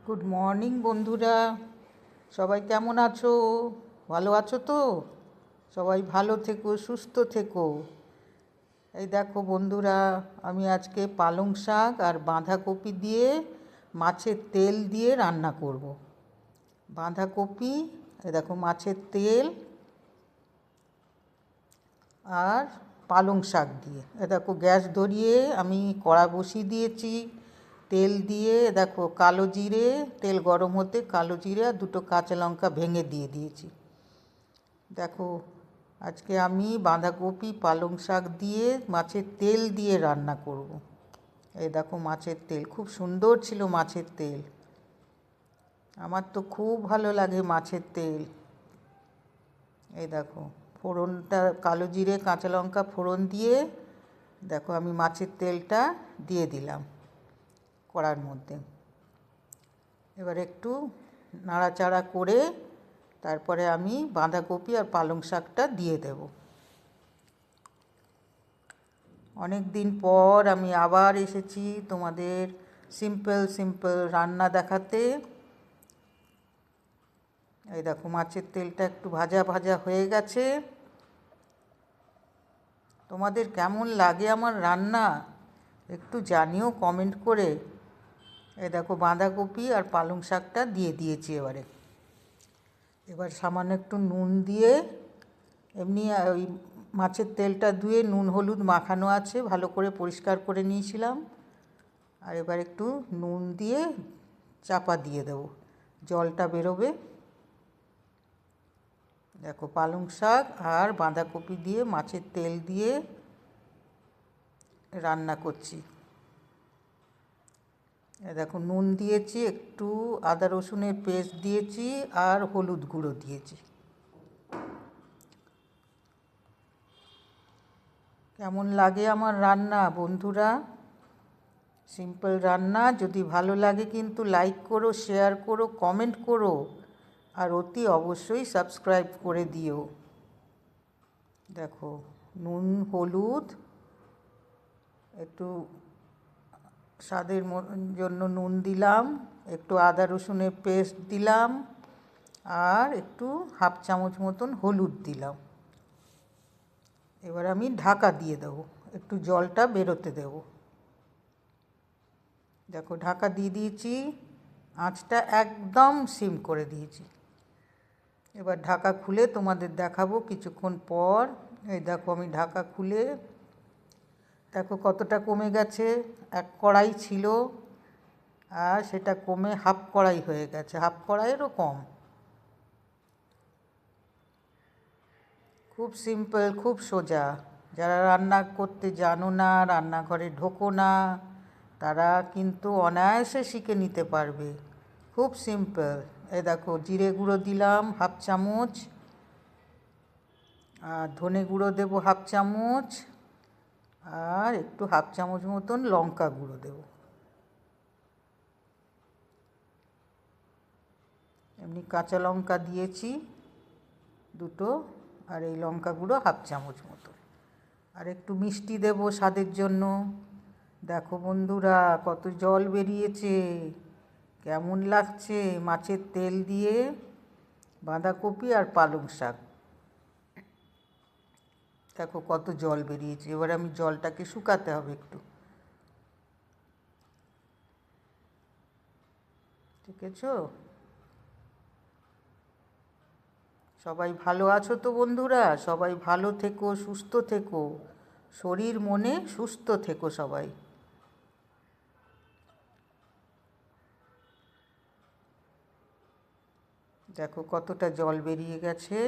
Good morning বন্ধুরা, সবাই কেমন আছো? ভালো আছো তো? সবাই ভালো থেকো, সুস্থ থেকো। এই দেখো বন্ধুরা, আমি আজকে পালং শাক আর বাঁধাকপি দিয়ে মাছের তেল দিয়ে রান্না করব। বাঁধাকপি, এই দেখো মাছের তেল আর পালং শাক দিয়ে। এ দেখো গ্যাস ধরিয়ে আমি কড়া বসিয়ে দিয়েছি। তেল দিয়ে দেখো কালো জিরে, তেল গরম হতে কালো জিরে আর দুটো কাঁচা লঙ্কা ভেঙে দিয়ে দিয়েছি। দেখো আজকে আমি বাঁধাকপি পালং শাক দিয়ে মাছের তেল দিয়ে রান্না করব। এই দেখো মাছের তেল, খুব সুন্দর ছিল মাছের তেল। আমার তো খুব ভালো লাগে মাছের তেল। এই দেখো ফোড়নটা, কালো জিরে কাঁচা লঙ্কা ফোড়ন দিয়ে দেখো আমি মাছের তেলটা দিয়ে দিলাম কড়ার মধ্যে। এবার একটু নাড়াচাড়া করে তারপরে আমি বাঁধাকপি আর পালং শাকটা দিয়ে দেব। অনেক দিন পর আমি আবার এসেছি তোমাদের সিম্পল রান্না দেখাতে। এই দেখো মাছের তেলটা একটু ভাজা ভাজা হয়ে গেছে। তোমাদের কেমন লাগে আমার রান্না একটু জানিও কমেন্ট করে। এই দেখো বাঁধাকপি আর পালং শাকটা দিয়ে দিয়েছি। এবার সামান্য একটু নুন দিয়ে, এমনি ওই মাছের তেলটা ধুয়ে নুন হলুদ মাখানো আছে, ভালো করে পরিষ্কার করে নিয়েছিলাম। আর এবার একটু নুন দিয়ে চাপা দিয়ে দেবো, জলটা বেরোবে। দেখো পালং শাক আর বাঁধাকপি দিয়ে মাছের তেল দিয়ে রান্না করছি। দেখো নুন দিয়েছি, একটু আদা রসুনের পেস্ট দিয়েছি আর হলুদ গুঁড়ো দিয়েছি। কেমন লাগে আমার রান্না বন্ধুরা? সিম্পল রান্না। যদি ভালো লাগে কিন্তু লাইক করো, শেয়ার করো, কমেন্ট করো আর অতি অবশ্যই সাবস্ক্রাইব করে দিও। দেখো নুন হলুদ, একটু স্বাদের জন্য নুন দিলাম, একটু আদা রসুনের পেস্ট দিলাম আর একটু হাফ চামচ মতন হলুদ দিলাম। এবার আমি ঢাকা দিয়ে দেবো, একটু জলটা বেরোতে দেবো। দেখো ঢাকা দিয়ে দিয়েছি, আঁচটা একদম সিম করে দিয়েছি। এবার ঢাকা খুলে তোমাদের দেখাবো কিছুক্ষণ পর। এই দেখো আমি ঢাকা খুলে, দেখো কতটা কমে গেছে। এক কড়াই ছিল আর সেটা কমে হাফ কড়াই হয়ে গেছে, হাফ কড়াইয়েরও কম। খুব সিম্পল, খুব সোজা। যারা রান্না করতে জানো না, রান্নাঘরে ঢোকো না, তারা কিন্তু অনায়াসে শিখে নিতে পারবে। খুব সিম্পল। এই দেখো জিরে গুঁড়ো দিলাম হাফ চামচ, আর ধনে গুঁড়ো দেবো হাফ চামচ, আর একটু হাফ চামচ মতন লঙ্কা গুঁড়ো দেবো। এমনি কাঁচা লঙ্কা দিয়েছি দুটো, আর এই লঙ্কা গুঁড়ো হাফ চামচ মতো। আর একটু মিষ্টি দেবো স্বাদের জন্য। দেখো বন্ধুরা কত জল বেরিয়েছে, কেমন লাগছে মাছের তেল দিয়ে বাঁধাকপি আর পালং শাক। দেখো কত জল বেরিয়েছে। এবার আমি জলটাকে শুকাতে হবে একটু, ঠিক আছে? সবাই ভালো আছো তো বন্ধুরা? সবাই ভালো থেকো, সুস্থ থেকো, শরীর মনে সুস্থ থেকো সবাই। দেখো কতটা জল বেরিয়ে গেছে।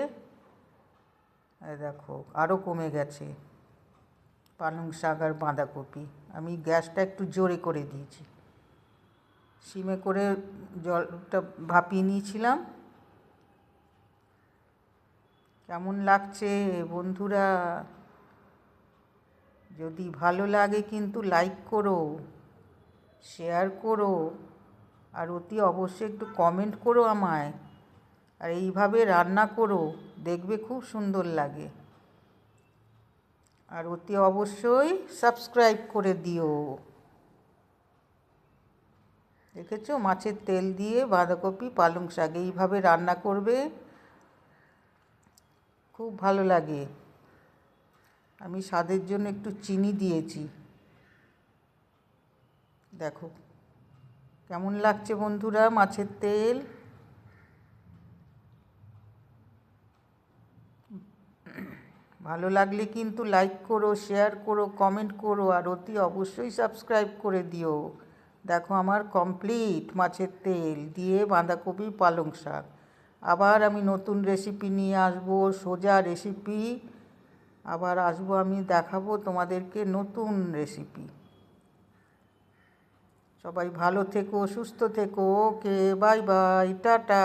দেখো আরও কমে গেছে পালং শাক আর বাঁধাকপি। আমি গ্যাসটা একটু জোরে করে দিয়েছি, সিমে করে জলটা ভাপিয়ে নিয়েছিলাম। কেমন লাগছে বন্ধুরা? যদি ভালো লাগে কিন্তু লাইক করো, শেয়ার করো আর অতি অবশ্যই একটু কমেন্ট করো আমায়। আর এইভাবে রান্না করো, দেখবে খুব সুন্দর লাগে। আর অতি অবশ্যই সাবস্ক্রাইব করে দিও। দেখেছো, মাছের তেল দিয়ে বাঁধাকপি পালং শাক এইভাবে রান্না করবে, খুব ভালো লাগে। আমি স্বাদের জন্য একটু চিনি দিয়েছি। দেখো কেমন লাগছে বন্ধুরা মাছের তেল। ভালো লাগলে কিন্তু লাইক করো, শেয়ার করো, কমেন্ট করো, আর অতি অবশ্যই সাবস্ক্রাইব করে দিও। দেখো আমার কমপ্লিট মাছের তেল দিয়ে বাঁধাকপি পালং শাক। আবার আমি নতুন রেসিপি নিয়ে আসবো, সোজা রেসিপি। আবার আসবো, আমি দেখাবো তোমাদেরকে নতুন রেসিপি। সবাই ভালো থেকো, সুস্থ থেকো। ওকে, বাই বাই, টাটা।